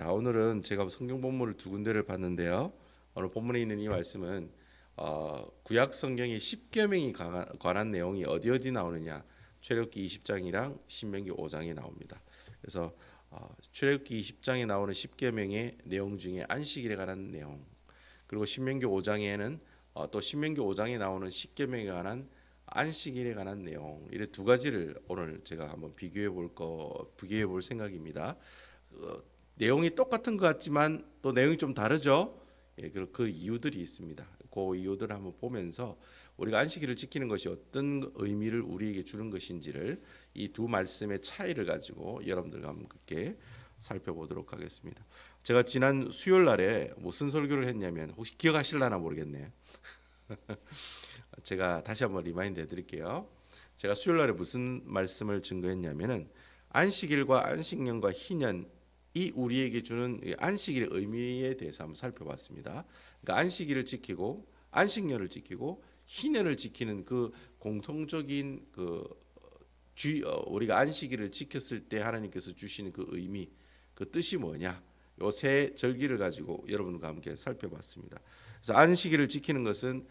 자, 오늘은 제가 성경 본문을 두 군데를 봤는데요. 오늘 본문에 있는 이 말씀은 구약 성경의 십계명이 관한 내용이 어디 나오느냐? 출애굽기 20장이랑 신명기 5장에 나옵니다. 그래서 출애굽기 20장에 나오는 십계명의 내용 중에 안식일에 관한 내용, 그리고 신명기 5장에는 또 신명기 5장에 나오는 십계명에 관한 안식일에 관한 내용, 이래 두 가지를 오늘 제가 한번 비교해 볼 생각입니다. 내용이 똑같은 것 같지만 또 내용이 좀 다르죠. 예, 그 이유들이 있습니다. 그 이유들을 한번 보면서 우리가 안식일을 지키는 것이 어떤 의미를 우리에게 주는 것인지를 이 두 말씀의 차이를 가지고 여러분들과 함께 살펴보도록 하겠습니다. 제가 지난 수요일 날에 무슨 설교를 했냐면 혹시 기억하실라나 모르겠네요. 제가 다시 한번 리마인드 해드릴게요. 제가 수요일 날에 무슨 말씀을 증거했냐면은 안식일과 안식년과 희년, 이 우리에게 주는 안식일의 의미에 대해서 한번 살펴봤습니다. 그러니까 안식일을 지키고 안식년을 지키고 희년을 지키는 그 공통적인 우리가 안식일을 지켰을 때 하나님께서 주시는 그 의미, 그 뜻이 뭐냐? 요 세 절기를 가지고 여러분과 함께 살펴봤습니다. 그래서 안식일을 지키는 것은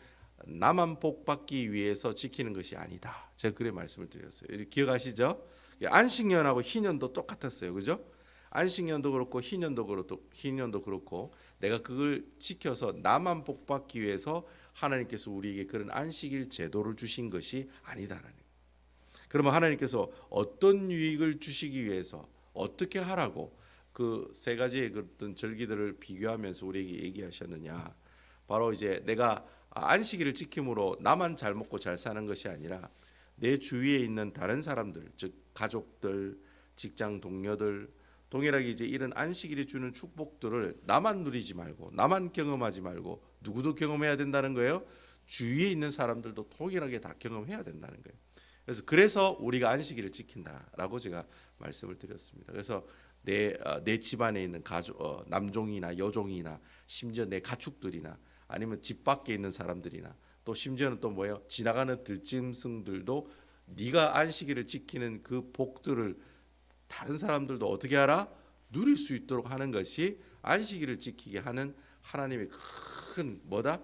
나만 복 받기 위해서 지키는 것이 아니다. 제가 그래 말씀을 드렸어요. 기억하시죠? 안식년하고 희년도 똑같았어요. 그죠? 안식년도 그렇고 희년도 그렇고 내가 그걸 지켜서 나만 복 받기 위해서 하나님께서 우리에게 그런 안식일 제도를 주신 것이 아니다라는. 그러면 하나님께서 어떤 유익을 주시기 위해서 어떻게 하라고 그 세 가지의 어떤 절기들을 비교하면서 우리에게 얘기하셨느냐? 바로 이제 내가 안식일을 지킴으로 나만 잘 먹고 잘 사는 것이 아니라 내 주위에 있는 다른 사람들, 즉 가족들, 직장 동료들, 동일하게 이제 이런 안식일이 주는 축복들을 나만 누리지 말고 나만 경험하지 말고 누구도 경험해야 된다는 거예요. 주위에 있는 사람들도 동일하게 다 경험해야 된다는 거예요. 그래서 우리가 안식일을 지킨다라고 제가 말씀을 드렸습니다. 그래서 내 집안에 있는 가족, 남종이나 여종이나 심지어 내 가축들이나 아니면 집 밖에 있는 사람들이나 또 심지어는 또 뭐예요? 지나가는 들짐승들도 네가 안식일을 지키는 그 복들을 다른 사람들도 어떻게 하라? 누릴 수 있도록 하는 것이 안식일을 지키게 하는 하나님의 큰 뭐다?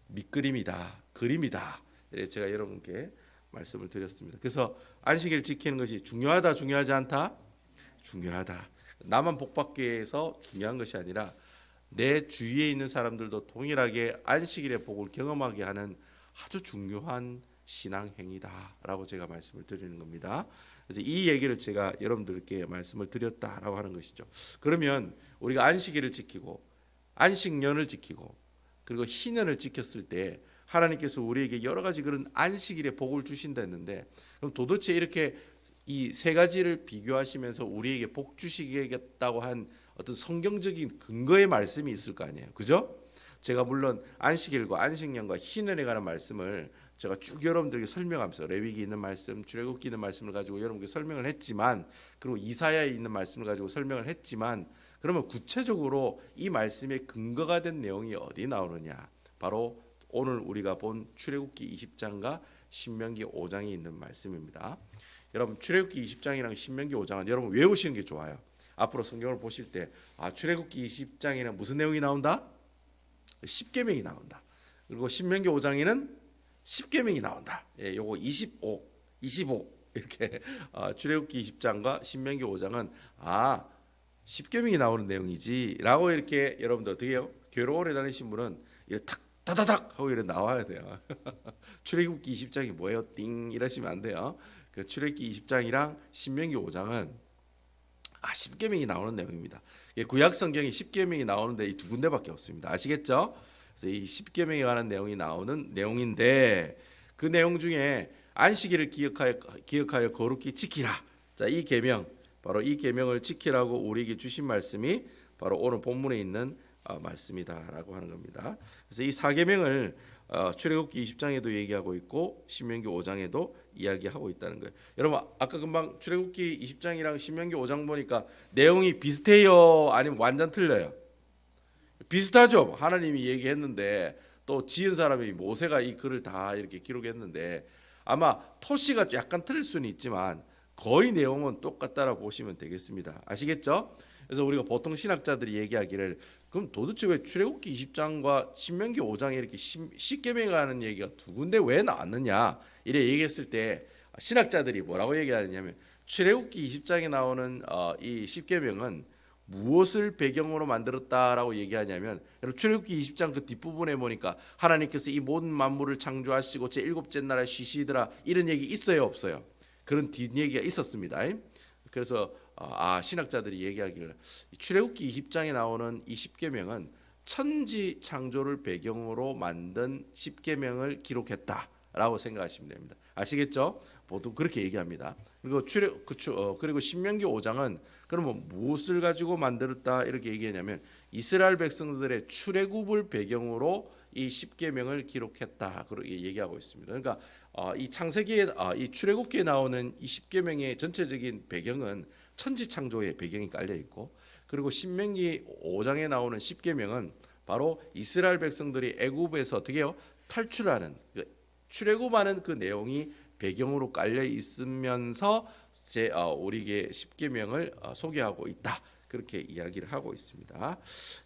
밑그림이다, 그림이다. 제가 여러분께 말씀을 드렸습니다. 그래서 안식일을 지키는 것이 중요하다, 중요하지 않다? 중요하다. 나만 복받기 위해서 중요한 것이 아니라 내 주위에 있는 사람들도 동일하게 안식일의 복을 경험하게 하는 아주 중요한 신앙 행위다라고 제가 말씀을 드리는 겁니다. 그래서 이 얘기를 제가 여러분들께 말씀을 드렸다라고 하는 것이죠. 그러면 우리가 안식일을 지키고 안식년을 지키고 그리고 희년을 지켰을 때 하나님께서 우리에게 여러 가지 그런 안식일의 복을 주신다 했는데, 그럼 도대체 이렇게 이 세 가지를 비교하시면서 우리에게 복 주시겠다고 한 어떤 성경적인 근거의 말씀이 있을 거 아니에요. 그죠? 제가 물론 안식일과 안식년과 희년에 관한 말씀을 제가 쭉 여러분들에게 설명하면서 레위기 있는 말씀, 출애굽기 있는 말씀을 가지고 여러분께 설명을 했지만, 그리고 이사야에 있는 말씀을 가지고 설명을 했지만, 그러면 구체적으로 이 말씀의 근거가 된 내용이 어디 나오느냐? 바로 오늘 우리가 본 출애굽기 20장과 신명기 5장에 있는 말씀입니다. 여러분 출애굽기 20장이랑 신명기 5장은 여러분 외우시는 게 좋아요. 앞으로 성경을 보실 때 출애굽기 20장에는 무슨 내용이 나온다? 십계명이 나온다. 그리고 신명기 5장에는 십계명이 나온다. 예, 요거 25 이렇게 출애굽기 20장과 신명기 5장은 십계명이 나오는 내용이지라고 이렇게 여러분들 어떻게 해요? 교회를 오래 다니신 분은 이렇게 탁 다다닥 하고 이렇게 나와야 돼요. 출애굽기 20장이 뭐예요? 띵 이러시면 안 돼요. 그 출애굽기 20장이랑 신명기 5장은 십계명이 나오는 내용입니다. 구약 성경에 십계명이 나오는데 이 두 군데밖에 없습니다. 아시겠죠? 그래서 이 십계명에 관한 내용이 나오는 내용인데 그 내용 중에 안식일을 기억하여 거룩히 지키라. 자, 이 계명, 바로 이 계명을 지키라고 우리에게 주신 말씀이 바로 오늘 본문에 있는 말씀이다라고 하는 겁니다. 그래서 이 사계명을 출애굽기 20장에도 얘기하고 있고 신명기 5장에도 이야기하고 있다는 거예요. 여러분 아까 금방 출애굽기 20장이랑 신명기 5장 보니까 내용이 비슷해요? 아니면 완전 틀려요? 비슷하죠. 하나님이 얘기했는데 또 지은 사람이 모세가 이 글을 다 이렇게 기록했는데 아마 토시가 약간 틀릴 수는 있지만 거의 내용은 똑같다라고 보시면 되겠습니다. 아시겠죠? 그래서 우리가 보통 신학자들이 얘기하기를 그럼 도대체 왜 출애굽기 20장과 신명기 5장에 이렇게 십계명이라는 얘기가 두 군데 왜 나왔느냐 이래 얘기했을 때 신학자들이 뭐라고 얘기하느냐면 출애굽기 20장에 나오는 이 십계명은 무엇을 배경으로 만들었다라고 얘기하냐면 여러분 출애굽기 20장 그 뒷부분에 보니까 하나님께서 이 모든 만물을 창조하시고 제 일곱째 날에 쉬시더라 이런 얘기 있어요 없어요? 그런 뒷얘기가 있었습니다. 그래서 신학자들이 얘기하기를 출애굽기 20장에 나오는 이 십계명은 천지 창조를 배경으로 만든 십계명을 기록했다라고 생각하시면 됩니다. 아시겠죠? 보통 그렇게 얘기합니다. 그리고 그리고 신명기 5장은 그러면 무엇을 가지고 만들었다 이렇게 얘기하냐면 이스라엘 백성들의 출애굽을 배경으로 이 십계명을 기록했다 그렇게 얘기하고 있습니다. 그러니까 이 창세기에 이 출애굽기에 나오는 이 십계명의 전체적인 배경은 천지 창조의 배경이 깔려 있고 그리고 신명기 5장에 나오는 십계명은 바로 이스라엘 백성들이 애굽에서 어떻게 해요? 탈출하는 출애굽하는 그 내용이 배경으로 깔려 있으면서 우리에게 십계명을 소개하고 있다. 그렇게 이야기를 하고 있습니다.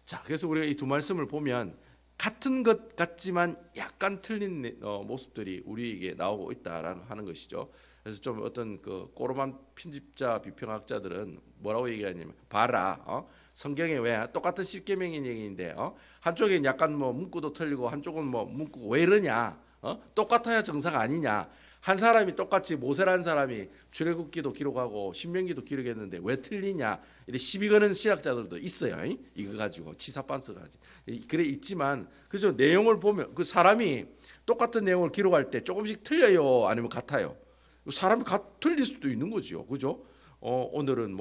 자, 그래서 우리가 이 두 말씀을 보면 같은 것 같지만 약간 틀린 모습들이 우리에게 나오고 있다라는 하는 것이죠. 그래서 좀 어떤 그 꼬로만 편집자 비평학자들은 뭐라고 얘기하냐면 봐라 성경에 왜 똑같은 십계명인 얘기인데 한쪽엔 약간 뭐 문구도 틀리고 한쪽은 뭐 문구가 왜 이러냐 똑같아야 정사가 아니냐 한 사람이 똑같이 모세라는 사람이 출애굽기도 기록하고 신명기도 기록했는데 왜 틀리냐 이렇게 시비 거는 신학자들도 있어요. 이거 가지고 치사반스 가지고 그래 있지만 그래서 내용을 보면 그 사람이 똑같은 내용을 기록할 때 조금씩 틀려요 아니면 같아요. 사람이 틀릴 수도 있는 거죠, 그죠? 오늘은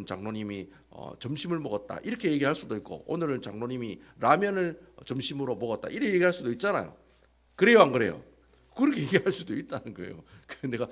장로님이 점심을 먹었다 이렇게 얘기할 수도 있고 오늘은 장로님이 라면을 점심으로 먹었다 이렇게 얘기할 수도 있잖아요. 그래요 안 그래요? 그렇게 얘기할 수도 있다는 거예요. 내가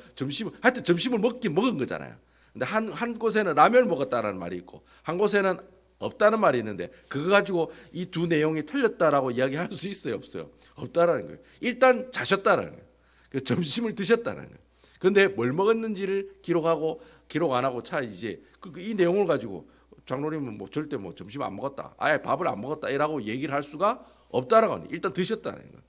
하여튼 점심을 먹은 거잖아요. 근데 한 곳에는 라면을 먹었다라는 말이 있고 한 곳에는 없다는 말이 있는데 그거 가지고 이 두 내용이 틀렸다라고 이야기할 수 있어요 없어요? 없다라는 거예요. 일단 자셨다라는 거예요. 점심을 드셨다는 거예요. 근데 뭘 먹었는지를 기록 안 하고 이제 이 내용을 가지고 장로님은 뭐 절대 뭐 점심 안 먹었다, 아예 밥을 안 먹었다 이라고 얘기를 할 수가 없다라고 하니 일단 드셨다는 거예요.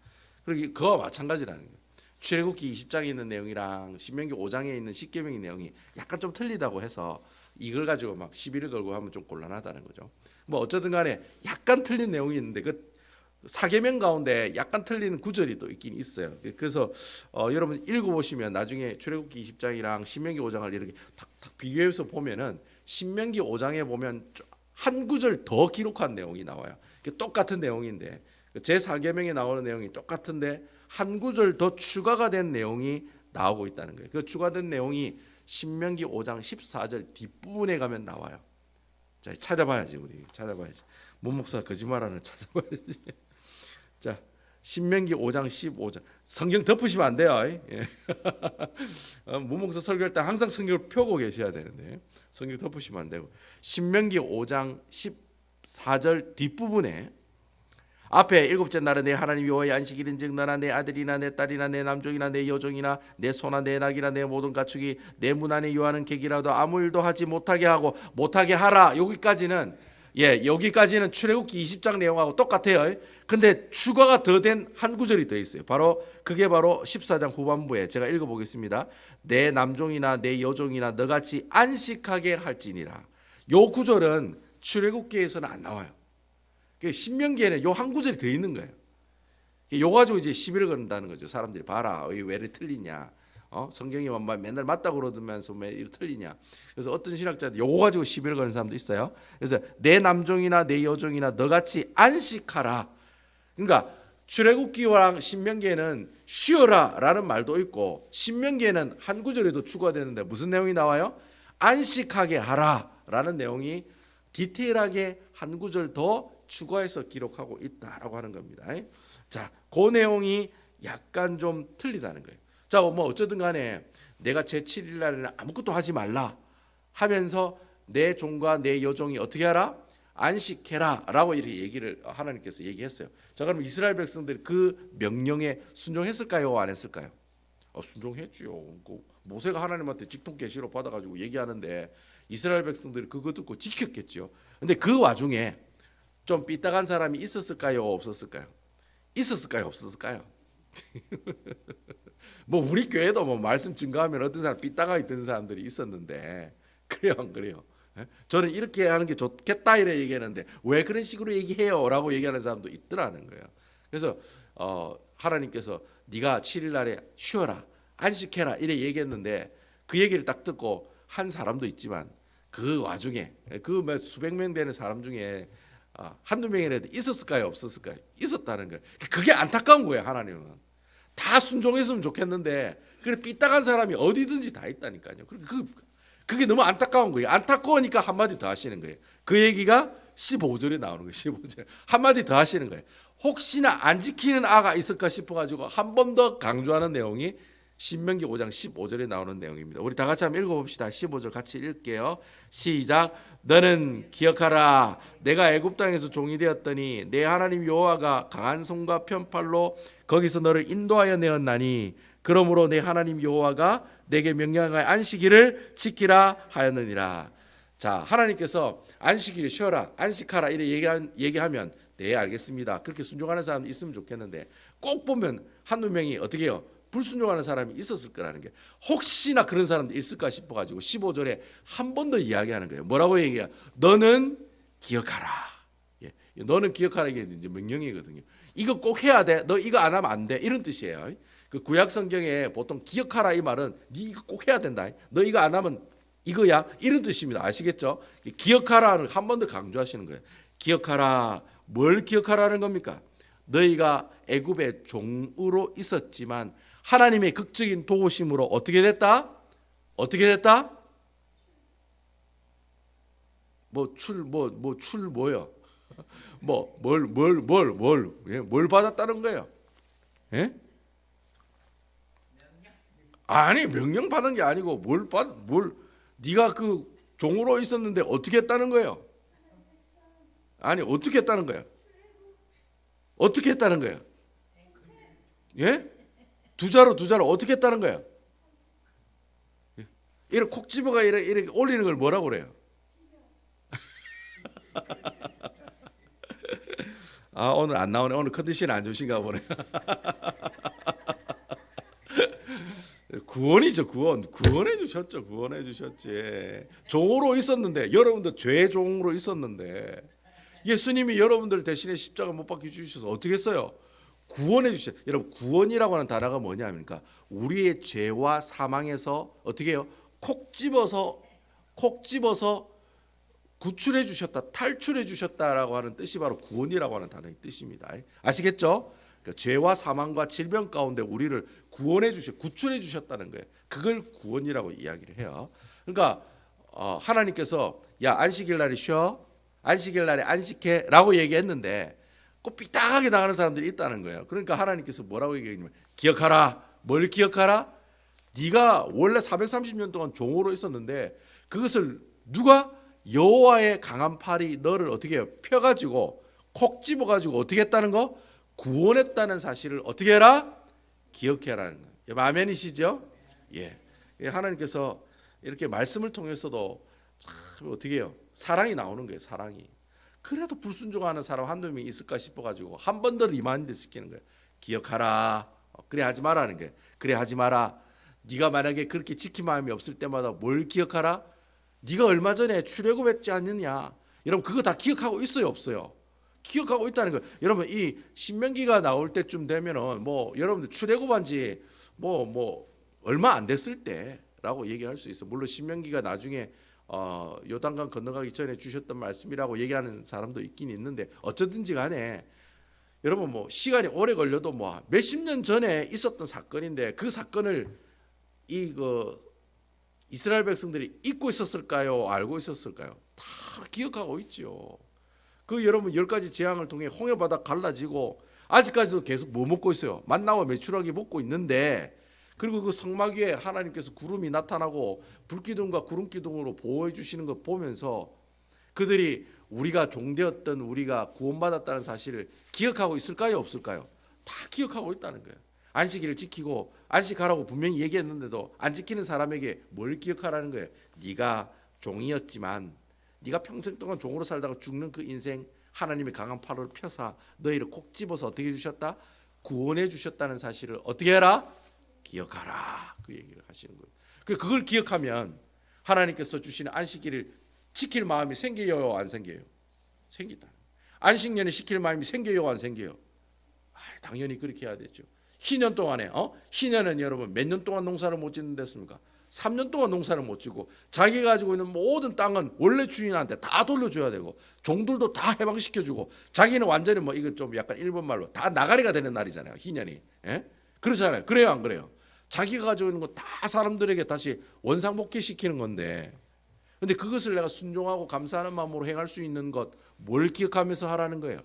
그리고 그와 마찬가지라는 거예요. 출애굽기 20장에 있는 내용이랑 신명기 5장에 있는 십계명의 내용이 약간 좀 틀리다고 해서 이걸 가지고 막 시비를 걸고 하면 좀 곤란하다는 거죠. 뭐 어쨌든 간에 약간 틀린 내용이 있는데 그 사계명 가운데 약간 틀리는 구절이 또 있긴 있어요. 그래서 여러분 읽어보시면 나중에 출애굽기 20장이랑 신명기 5장을 이렇게 탁탁 비교해서 보면은 신명기 5장에 보면 한 구절 더 기록한 내용이 나와요. 똑같은 내용인데 제4계명에 나오는 내용이 똑같은데 한 구절 더 추가가 된 내용이 나오고 있다는 거예요. 그 추가된 내용이 신명기 5장 14절 뒷부분에 가면 나와요. 자, 찾아봐야지 우리 찾아봐야지. 문 목사 거짓말하는 찾아봐야지. 자, 신명기 5장 15절 성경 덮으시면 안 돼요. 예. 문 목사 설교할 때 항상 성경을 펴고 계셔야 되는데 성경 덮으시면 안 되고 신명기 5장 14절 뒷부분에 앞에 일곱째 날은 내 하나님 여호와의 안식일인즉 너나 내 아들이나 내 딸이나 내 남종이나 내 여종이나 내 소나 내 낙이나 내 모든 가축이 내 문 안에 유하는 객이라도 아무 일도 하지 못하게 하고 못하게 하라. 여기까지는 출애굽기 20장 내용하고 똑같아요. 근데 추가가 더 된 한 구절이 더 있어요. 그게 바로 14장 후반부에 제가 읽어보겠습니다. 내 남종이나 내 여종이나 너같이 안식하게 할지니라. 요 구절은 출애굽기에서는 안 나와요. 신명기에는 요 한 구절이 더 있는 거예요. 요 가지고 이제 시비를 건다는 거죠. 사람들이 봐라, 왜 이렇게 틀리냐? 성경이 맨날 맞다고 그러면서 왜 이렇게 틀리냐? 그래서 어떤 신학자들 요거 가지고 시비를 거는 사람도 있어요. 그래서 내 남종이나 내 여종이나 너같이 안식하라. 그러니까 출애굽기랑 신명기에는 쉬어라라는 말도 있고 신명기에는 한 구절에도 추가되는데 무슨 내용이 나와요? 안식하게 하라라는 내용이 디테일하게 한 구절 더 추가해서 기록하고 있다라고 하는 겁니다. 자, 그 내용이 약간 좀 틀리다는 거예요. 자, 뭐 어쨌든 간에 내가 제7일 날에는 아무것도 하지 말라 하면서 내 종과 내 여종이 어떻게 하라? 안식해라라고 이렇게 얘기를 하나님께서 얘기했어요. 자, 그럼 이스라엘 백성들이 그 명령에 순종했을까요? 안 했을까요? 순종했지요. 모세가 하나님한테 직통 계시로 받아가지고 얘기하는데 이스라엘 백성들이 그거 듣고 지켰겠죠. 근데 그 와중에 좀 삐딱한 사람이 있었을까요? 없었을까요? 있었을까요? 없었을까요? 뭐 우리 교회도 뭐 말씀 증거하면 어떤 사람 삐딱하게 있던 사람들이 있었는데 그래요, 안 그래요? 예? 저는 이렇게 하는 게 좋겠다 이래 얘기하는데 왜 그런 식으로 얘기해요?라고 얘기하는 사람도 있더라는 거예요. 그래서 하나님께서 네가 7일 날에 쉬어라, 안식해라 이래 얘기했는데 그 얘기를 딱 듣고 한 사람도 있지만 그 와중에 그 수백 명 되는 사람 중에 한두 명이라도 있었을까요? 없었을까요? 있었다는 거예요. 그게 안타까운 거예요. 하나님은 다 순종했으면 좋겠는데 그래 삐딱한 사람이 어디든지 다 있다니까요. 그게 너무 안타까운 거예요. 안타까우니까 한마디 더 하시는 거예요. 그 얘기가 15절에 나오는 거예요. 15절에 한마디 더 하시는 거예요. 혹시나 안 지키는 아가 있을까 싶어가지고 한 번 더 강조하는 내용이 신명기 5장 15절에 나오는 내용입니다. 우리 다 같이 한번 읽어봅시다. 15절 같이 읽게요. 시작. 너는 기억하라. 내가 애굽 땅에서 종이 되었더니 내 하나님 여호와가 강한 손과 편팔로 거기서 너를 인도하여 내었나니 그러므로 내 하나님 여호와가 내게 명령하여 안식일을 지키라 하였느니라. 자, 하나님께서 안식일을 쉬어라, 안식하라 이래 얘기하면 네 알겠습니다. 그렇게 순종하는 사람이 있으면 좋겠는데 꼭 보면 한두 명이 어떻게 해요? 불순종하는 사람이 있었을 거라는 게 혹시나 그런 사람도 있을까 싶어가지고 15절에 한 번 더 이야기하는 거예요. 뭐라고 얘기해요? 너는 기억하라. 예, 너는 기억하라 이게 이제 명령이거든요. 이거 꼭 해야 돼. 너 이거 안 하면 안 돼. 이런 뜻이에요. 그 구약 성경에 보통 기억하라 이 말은 네 이거 꼭 해야 된다. 너 이거 안 하면 이거야. 이런 뜻입니다. 아시겠죠? 기억하라를 한 번 더 강조하시는 거예요. 기억하라. 뭘 기억하라는 겁니까? 너희가 애굽의 종으로 있었지만 하나님의 극적인 도우심으로 어떻게 됐다? 어떻게 됐다? 뭐요? 뭘 받았다는 거예요? 예? 아니 명령 받은 게 아니고 네가 그 종으로 있었는데 어떻게 했다는 거예요? 아니 어떻게 했다는 거예요? 어떻게 했다는 거예요? 예? 두 자로 어떻게 했다는 거예요? 이렇게 콕 집어가 이렇게 올리는 걸 뭐라고 그래요? 아 오늘 안 나오네. 오늘 컨디션 안 좋으신가 보네. 구원이죠. 구원해 주셨지. 종으로 있었는데 여러분들 죄 종으로 있었는데 예수님이 여러분들 대신에 십자가 못 박혀 주셔서 어떻게 했어요? 구원해 주셨어요. 여러분 구원이라고 하는 단어가 뭐냐니까 우리의 죄와 사망에서 어떻게 해요? 콕 집어서 구출해 주셨다, 탈출해 주셨다라고 하는 뜻이 바로 구원이라고 하는 단어의 뜻입니다. 아시겠죠? 그러니까 죄와 사망과 질병 가운데 우리를 구원해 구출해 주셨다는 거예요. 그걸 구원이라고 이야기를 해요. 그러니까 하나님께서 야 안식일 날에 쉬어, 안식일 날에 안식해라고 얘기했는데 꼭 삐딱하게 나가는 사람들이 있다는 거예요. 그러니까 하나님께서 뭐라고 얘기했냐면 기억하라. 뭘 기억하라? 네가 원래 430년 동안 종으로 있었는데 그것을 누가 여호와의 강한 팔이 너를 어떻게 해요? 펴가지고 콕 집어가지고 어떻게 했다는 거? 구원했다는 사실을 어떻게 해라? 기억해라는 거예요. 아멘이시죠? 예. 하나님께서 이렇게 말씀을 통해서도 참 어떻게 해요? 사랑이 나오는 거예요. 사랑이. 그래도 불순종하는 사람 한두 명이 있을까 싶어가지고 한 번 더 리마인드 시키는 거예요. 기억하라. 그래 하지 마라는 거예요. 그래 하지 마라. 네가 만약에 그렇게 지킬 마음이 없을 때마다 뭘 기억하라? 네가 얼마 전에 출애굽했지 않느냐? 여러분 그거 다 기억하고 있어요, 없어요? 기억하고 있다는 거예요. 여러분 이 신명기가 나올 때쯤 되면은 뭐 여러분들 출애굽한지 뭐 얼마 안 됐을 때라고 얘기할 수 있어. 물론 신명기가 나중에 요단강 건너가기 전에 주셨던 말씀이라고 얘기하는 사람도 있긴 있는데 어쩌든지 간에 여러분 뭐 시간이 오래 걸려도 뭐 몇십 년 전에 있었던 사건인데 그 사건을 이스라엘 백성들이 잊고 있었을까요? 알고 있었을까요? 다 기억하고 있죠. 그 여러분 10가지 재앙을 통해 홍해바다 갈라지고 아직까지도 계속 뭐 먹고 있어요? 만나와 메추라기 먹고 있는데 그리고 그 성막 위에 하나님께서 구름이 나타나고 불기둥과 구름기둥으로 보호해 주시는 것 보면서 그들이 우리가 종되었던 우리가 구원받았다는 사실을 기억하고 있을까요? 없을까요? 다 기억하고 있다는 거예요. 안식일을 지키고 안식하라고 분명히 얘기했는데도 안 지키는 사람에게 뭘 기억하라는 거예요? 네가 종이었지만 네가 평생 동안 종으로 살다가 죽는 그 인생, 하나님의 강한 팔을 펴사 너희를 콕 집어서 어떻게 해주셨다? 구원해 주셨다는 사실을 어떻게 해라? 기억하라. 그 얘기를 하시는 거예요. 그걸 기억하면 하나님께서 주시는 안식일을 지킬 마음이 생겨요, 안 생겨요? 생기다. 안식년을 지킬 마음이 생겨요, 안 생겨요? 당연히 그렇게 해야 되죠. 희년 동안에 희년은 여러분 몇 년 동안 농사를 못 짓는 됐습니까? 3년 동안 농사를 못 짓고 자기가 가지고 있는 모든 땅은 원래 주인한테 다 돌려줘야 되고 종들도 다 해방시켜주고 자기는 완전히 이거 좀 약간 일본 말로 다 나가리가 되는 날이잖아요. 희년이. 예? 그렇잖아요. 그래요, 안 그래요? 자기가 가지고 있는 거 다 사람들에게 다시 원상복귀시키는 건데, 근데 그것을 내가 순종하고 감사하는 마음으로 행할 수 있는 것, 뭘 기억하면서 하라는 거예요?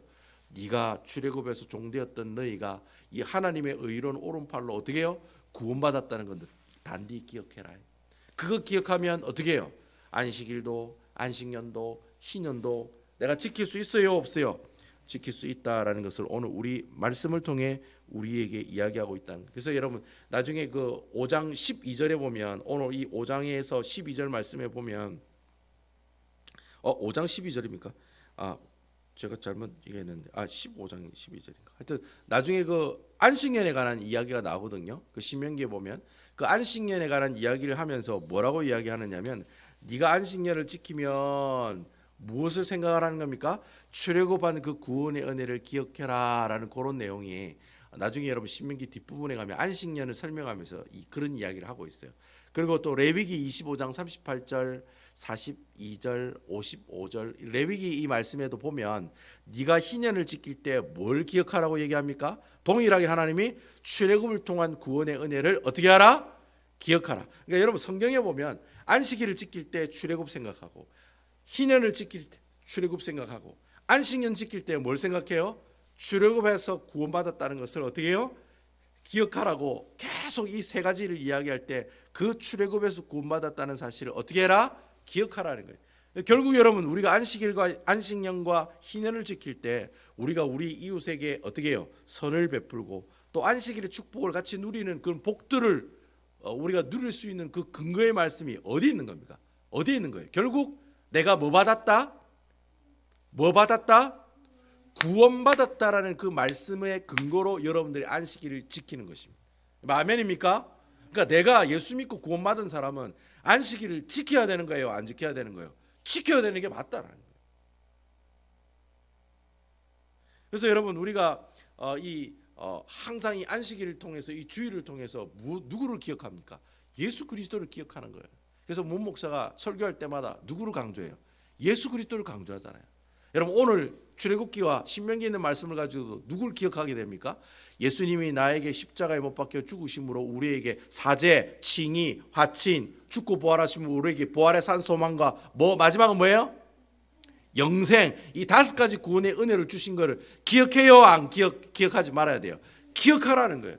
네가 출애굽에서 종되었던 너희가 이 하나님의 의로운 오른팔로 어떻게 해요? 구원받았다는 건데 단디 기억해라. 그거 기억하면 어떻게 해요? 안식일도 안식년도 희년도 내가 지킬 수 있어요, 없어요? 지킬 수 있다라는 것을 오늘 우리 말씀을 통해 우리에게 이야기하고 있다는 거예요. 그래서 여러분 나중에 그 5장 12절에 보면, 오늘 이 5장에서 12절 말씀에 보면 5장 12절입니까? 제가 잘못 얘기했는데 15장 12절인가. 하여튼 나중에 그 안식년에 관한 이야기가 나오거든요. 그 신명기에 보면 그 안식년에 관한 이야기를 하면서 뭐라고 이야기하느냐면, 네가 안식년을 지키면 무엇을 생각하라는 겁니까? 출애굽한 그 구원의 은혜를 기억해라라는 그런 내용이 나중에 여러분 신명기 뒷부분에 가면 안식년을 설명하면서 그런 이야기를 하고 있어요. 그리고 또 레위기 25장 38절 42절 55절 레위기 이 말씀에도 보면 네가 희년을 지킬 때 뭘 기억하라고 얘기합니까? 동일하게 하나님이 출애굽을 통한 구원의 은혜를 어떻게 하라? 기억하라. 그러니까 여러분 성경에 보면 안식일을 지킬 때 출애굽 생각하고, 희년을 지킬 때 출애굽 생각하고, 안식년 지킬 때 뭘 생각해요? 출애굽해서 구원받았다는 것을 어떻게 해요? 기억하라고 계속 이 세 가지를 이야기할 때 그 출애굽에서 구원받았다는 사실을 어떻게 해라? 기억하라는 거예요. 결국 여러분 우리가 안식일과 안식년과 희년을 지킬 때 우리가 우리 이웃에게 어떻게 해요? 선을 베풀고 또 안식일의 축복을 같이 누리는 그런 복들을 우리가 누릴 수 있는 그 근거의 말씀이 어디 있는 겁니까? 어디에 있는 거예요? 결국 내가 뭐 받았다? 뭐 받았다? 구원받았다라는 그 말씀의 근거로 여러분들이 안식일을 지키는 것입니다. 아멘입니까? 그러니까 내가 예수 믿고 구원받은 사람은 안식일을 지켜야 되는 거예요, 안 지켜야 되는 거예요? 지켜야 되는 게 맞다라는 거예요. 그래서 여러분 우리가 항상 이 안식일을 통해서 이 주일을 통해서 누구를 기억합니까? 예수 그리스도를 기억하는 거예요. 그래서 문 목사가 설교할 때마다 누구를 강조해요? 예수 그리스도를 강조하잖아요. 여러분 오늘 출애굽기와 신명기에 있는 말씀을 가지고도 누굴 기억하게 됩니까? 예수님이 나에게 십자가에 못 박혀 죽으심으로 우리에게 사죄, 칭의, 화친, 죽고 부활하심으로 우리에게 부활의 산 소망과 마지막은 뭐예요? 영생. 이 5가지 구원의 은혜를 주신 것을 기억해요, 안 기억하지 말아야 돼요? 기억하라는 거예요.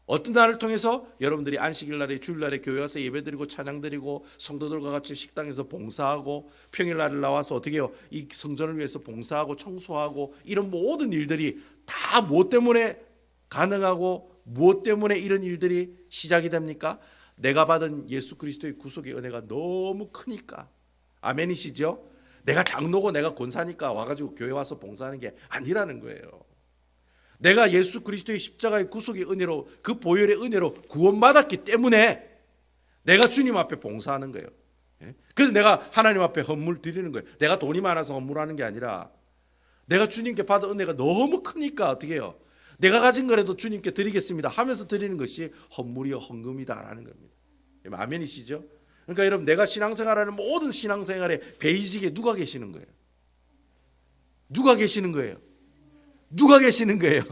어떤 날을 통해서? 여러분들이 안식일날에 주일날에 교회 와서 예배드리고 찬양드리고 성도들과 같이 식당에서 봉사하고 평일날을 나와서 어떻게 해요? 이 성전을 위해서 봉사하고 청소하고 이런 모든 일들이 다 무엇 때문에 가능하고 무엇 때문에 이런 일들이 시작이 됩니까? 내가 받은 예수 그리스도의 구속의 은혜가 너무 크니까. 아멘이시죠? 내가 장로고 내가 권사니까 와가지고 교회 와서 봉사하는 게 아니라는 거예요. 내가 예수 그리스도의 십자가의 구속의 은혜로, 그 보혈의 은혜로 구원받았기 때문에 내가 주님 앞에 봉사하는 거예요. 그래서 내가 하나님 앞에 헌물 드리는 거예요. 내가 돈이 많아서 헌물하는 게 아니라 내가 주님께 받은 은혜가 너무 크니까 어떻게 해요? 내가 가진 거라도 주님께 드리겠습니다 하면서 드리는 것이 헌물이요 헌금이다라는 겁니다. 아멘이시죠? 그러니까 여러분 내가 신앙생활하는 모든 신앙생활의 베이직에 누가 계시는 거예요? 누가 계시는 거예요? 누가 계시는 거예요?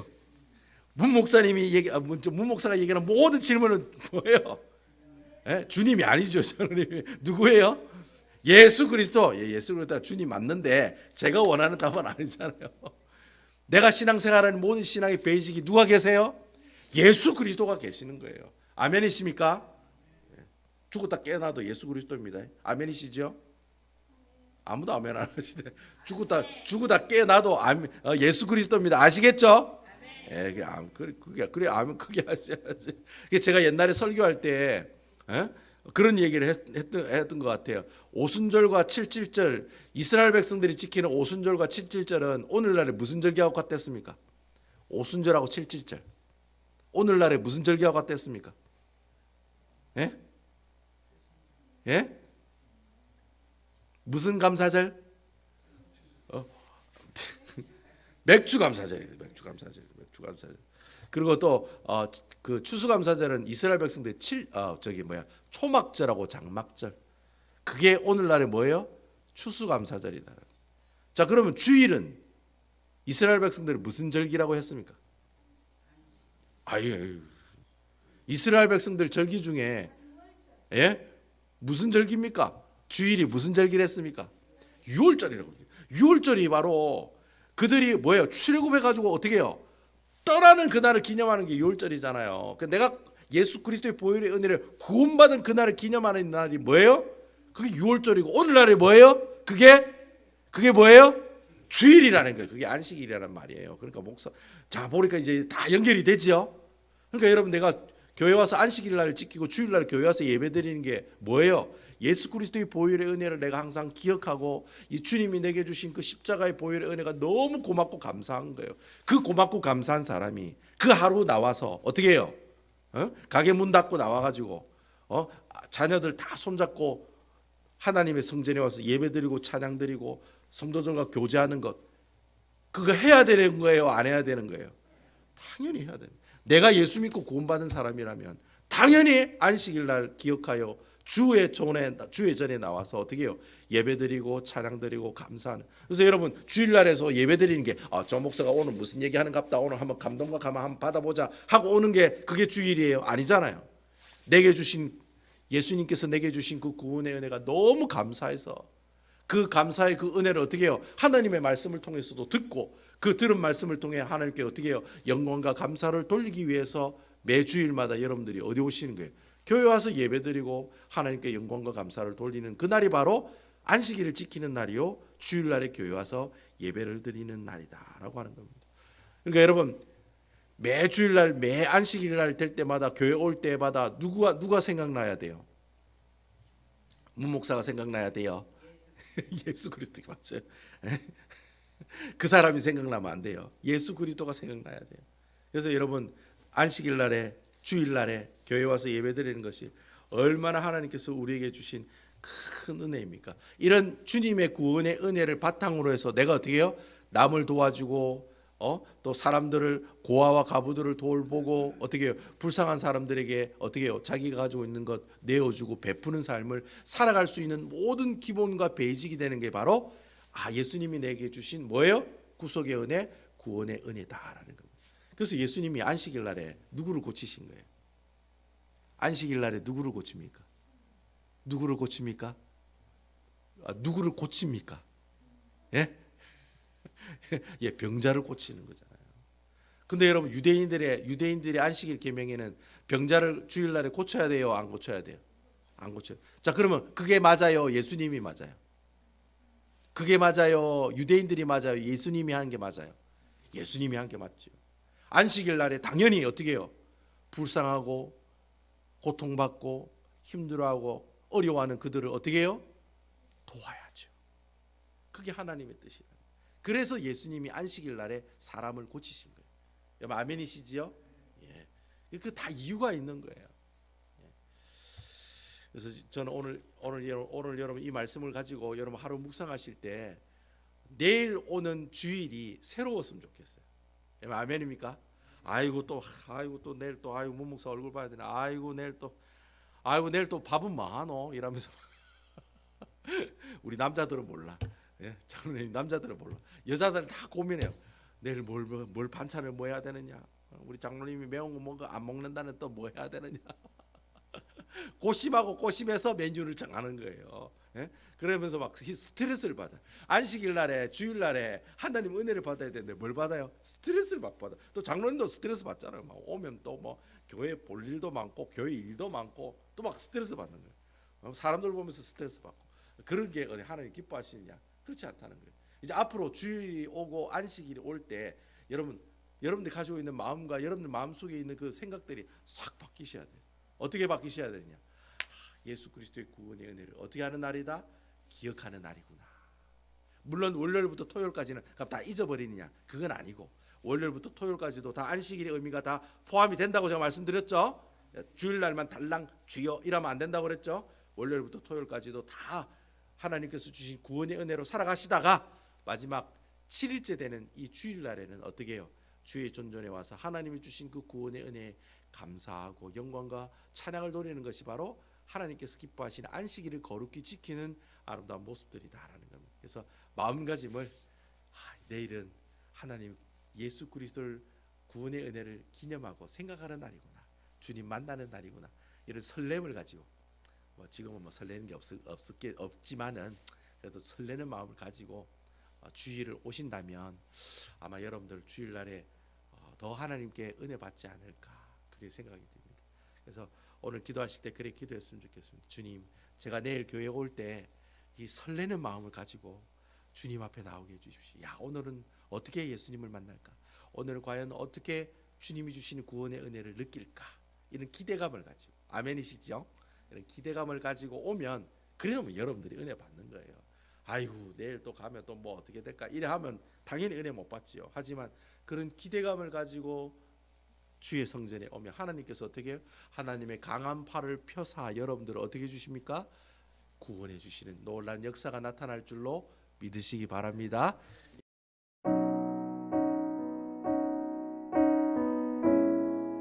문 목사가 얘기하는 모든 질문은 뭐예요? 주님이 아니죠. 주님이 누구예요? 예수 그리스도. 예수 그리스도가 주님 맞는데 제가 원하는 답은 아니잖아요. 내가 신앙생활하는 모든 신앙의 베이직이 누가 계세요? 예수 그리스도가 계시는 거예요. 아멘이십니까? 죽었다 깨어나도 예수 그리스도입니다. 아멘이시죠? 아무도 아멘 안 하시네. 죽었다 깨어나도 예수 그리스도입니다. 아시겠죠? 예, 그래 아멘 크게 하셔야지. 제가 옛날에 설교할 때 그런 얘기를 했던 것 같아요. 오순절과 칠칠절, 이스라엘 백성들이 지키는 오순절과 칠칠절은 오늘날에 무슨 절기하고 같댔습니까? 오순절하고 칠칠절. 오늘날에 무슨 절기하고 같댔습니까? 예? 예? 무슨 감사절? 맥주 감사절이에요. 맥주 감사절. 그리고 또 그 추수감사절은 이스라엘 백성들 초막절하고 장막절. 그게 오늘날에 뭐예요? 추수감사절이다. 자, 그러면 주일은 이스라엘 백성들이 무슨 절기라고 했습니까? 아유, 이스라엘 백성들 절기 중에 무슨 절기입니까? 주일이 무슨 절기를 했습니까? 유월절이라고. 유월절이 바로 그들이 뭐예요? 출애굽해 가지고 어떻게 해요? 떠나는 그날을 기념하는 게 유월절이잖아요. 내가 예수 그리스도의 보혈의 은혜를 구원받은 그날을 기념하는 날이 뭐예요? 그게 유월절이고 오늘날에 뭐예요? 그게 뭐예요? 주일이라는 거예요. 그게 안식일이라는 말이에요. 그러니까 자 보니까 이제 다 연결이 되죠. 그러니까 여러분 내가 교회 와서 안식일 날 지키고 주일 날 교회 와서 예배 드리는 게 뭐예요? 예수 그리스도의 보혈의 은혜를 내가 항상 기억하고 이 주님이 내게 주신 그 십자가의 보혈의 은혜가 너무 고맙고 감사한 거예요. 그 고맙고 감사한 사람이 그 하루 나와서 어떻게 해요? 가게 문 닫고 나와가지고 자녀들 다 손잡고 하나님의 성전에 와서 예배드리고 찬양드리고 성도들과 교제하는 것, 그거 해야 되는 거예요? 안 해야 되는 거예요? 당연히 해야 됩니다. 내가 예수 믿고 구원받은 사람이라면 당연히 안식일 날 기억하여 주의 전에 나와서 어떻게 해요? 예배드리고 찬양드리고 감사하는. 그래서 여러분 주일날에서 예배드리는 게 저 목사가 오늘 무슨 얘기하는갑다, 오늘 한번 감동과 감화 한번 받아보자 하고 오는 게 그게 주일이에요? 아니잖아요. 예수님께서 내게 주신 그 구원의 은혜가 너무 감사해서 그 감사의 그 은혜를 어떻게 해요? 하나님의 말씀을 통해서도 듣고 그 들은 말씀을 통해 하나님께 어떻게 해요? 영광과 감사를 돌리기 위해서 매주일마다 여러분들이 어디 오시는 거예요? 교회 와서 예배드리고 하나님께 영광과 감사를 돌리는 그날이 바로 안식일을 지키는 날이요, 주일날에 교회 와서 예배를 드리는 날이다라고 하는 겁니다. 그러니까 여러분 매 주일날 매 안식일날 될 때마다 교회 올 때마다 누가 생각나야 돼요? 문 목사가 생각나야 돼요. 예수 그리스도 맞아요. 그 사람이 생각나면 안 돼요. 예수 그리스도가 생각나야 돼요. 그래서 여러분 안식일날에 주일날에 교회 와서 예배드리는 것이 얼마나 하나님께서 우리에게 주신 큰 은혜입니까? 이런 주님의 구원의 은혜를 바탕으로 해서 내가 어떻게 해요? 남을 도와주고 또 사람들을 고아와 가부들을 돌보고 어떻게 해요? 불쌍한 사람들에게 어떻게 해요? 자기가 가지고 있는 것 내어주고 베푸는 삶을 살아갈 수 있는 모든 기본과 베이직이 되는 게 바로 예수님이 내게 주신 뭐예요? 구속의 은혜, 구원의 은혜다라는 겁니다. 그래서 예수님이 안식일 날에 누구를 고치신 거예요? 안식일 날에 누구를 고칩니까? 누구를 고칩니까? 누구를 고칩니까? 예? 예, 병자를 고치는 거잖아요. 근데 여러분 유대인들의 안식일 계명에는 병자를 주일날에 고쳐야 돼요, 안 고쳐야 돼요? 안 고쳐요. 자, 그러면 그게 맞아요, 예수님이 맞아요? 그게 맞아요, 유대인들이 맞아요, 예수님이 하는 게 맞아요? 예수님이 한 게 맞죠. 안식일 날에 당연히 어떻게 해요? 불쌍하고 고통받고 힘들어하고 어려워하는 그들을 어떻게 해요? 도와야죠. 그게 하나님의 뜻이에요. 그래서 예수님이 안식일 날에 사람을 고치신 거예요. 여러분 아멘이시지요? 예. 그 다 이유가 있는 거예요. 예. 그래서 저는 오늘 여러분 이 말씀을 가지고 여러분 하루 묵상하실 때 내일 오는 주일이 새로웠으면 좋겠어요. 여러분 아멘입니까? 아이고 또 내일 또 문 목사 얼굴 봐야 되나? 내일 또 밥은 많어 이러면서 우리 남자들은 몰라. 예, 장로님 남자들은 몰라. 여자들은 다 고민해요. 내일 뭘 반찬을 뭐 해야 되느냐? 우리 장로님이 매운 거 뭔가 안 먹는다는 또 뭐 해야 되느냐? 고심하고 고심해서 메뉴를 정하는 거예요. 예? 그러면서 막 스트레스를 받아. 안식일 날에 주일 날에 하나님 은혜를 받아야 되는데 뭘 받아요? 스트레스를 막 받아. 또 장로님도 스트레스 받잖아요. 막 오면 또 뭐 교회 볼 일도 많고 교회 일도 많고 또 막 스트레스 받는 거예요. 사람들 보면서 스트레스 받고. 그런 게 어디 하나님 기뻐하시느냐? 그렇지 않다는 거예요. 이제 앞으로 주일이 오고 안식일이 올 때 여러분 여러분들이 가지고 있는 마음과 여러분들 마음속에 있는 그 생각들이 싹 바뀌셔야 돼요. 어떻게 바뀌셔야 되냐? 예수 그리스도의 구원의 은혜를 어떻게 하는 날이다? 기억하는 날이구나. 물론 월요일부터 토요일까지는 그럼 다 잊어버리느냐? 그건 아니고 월요일부터 토요일까지도 다 안식일의 의미가 다 포함이 된다고 제가 말씀드렸죠. 주일날만 달랑 주여 이러면 안 된다고 그랬죠. 월요일부터 토요일까지도 다 하나님께서 주신 구원의 은혜로 살아가시다가 마지막 7일째 되는 이 주일날에는 어떻게 해요? 주의 존전에 와서 하나님이 주신 그 구원의 은혜에 감사하고 영광과 찬양을 돌리는 것이 바로 하나님께서 기뻐하시는 안식일을 거룩히 지키는 아름다운 모습들이다라는 겁니다. 그래서 마음가짐을 내일은 하나님 예수 그리스도를 구원의 은혜를 기념하고 생각하는 날이구나. 주님 만나는 날이구나. 이런 설렘을 가지고 지금은 뭐 설레는 게 없지만은 그래도 설레는 마음을 가지고 주일을 오신다면 아마 여러분들 주일날에 더 하나님께 은혜 받지 않을까 그렇게 생각이 듭니다. 그래서 오늘 기도하실 때 그렇게 기도했으면 좋겠습니다. 주님, 제가 내일 교회 올 때 이 설레는 마음을 가지고 주님 앞에 나오게 해주십시오. 야, 오늘은 어떻게 예수님을 만날까? 오늘은 과연 어떻게 주님이 주시는 구원의 은혜를 느낄까? 이런 기대감을 가지고, 아멘이시죠? 이런 기대감을 가지고 오면 그러면 여러분들이 은혜 받는 거예요. 아이고 내일 또 가면 또 뭐 어떻게 될까? 이래 하면 당연히 은혜 못 받지요. 하지만 그런 기대감을 가지고 주의 성전에 오면 하나님께서 어떻게 해요? 하나님의 강한 팔을 펴사 여러분들을 어떻게 해주십니까? 구원해 주시는 놀라운 역사가 나타날 줄로 믿으시기 바랍니다.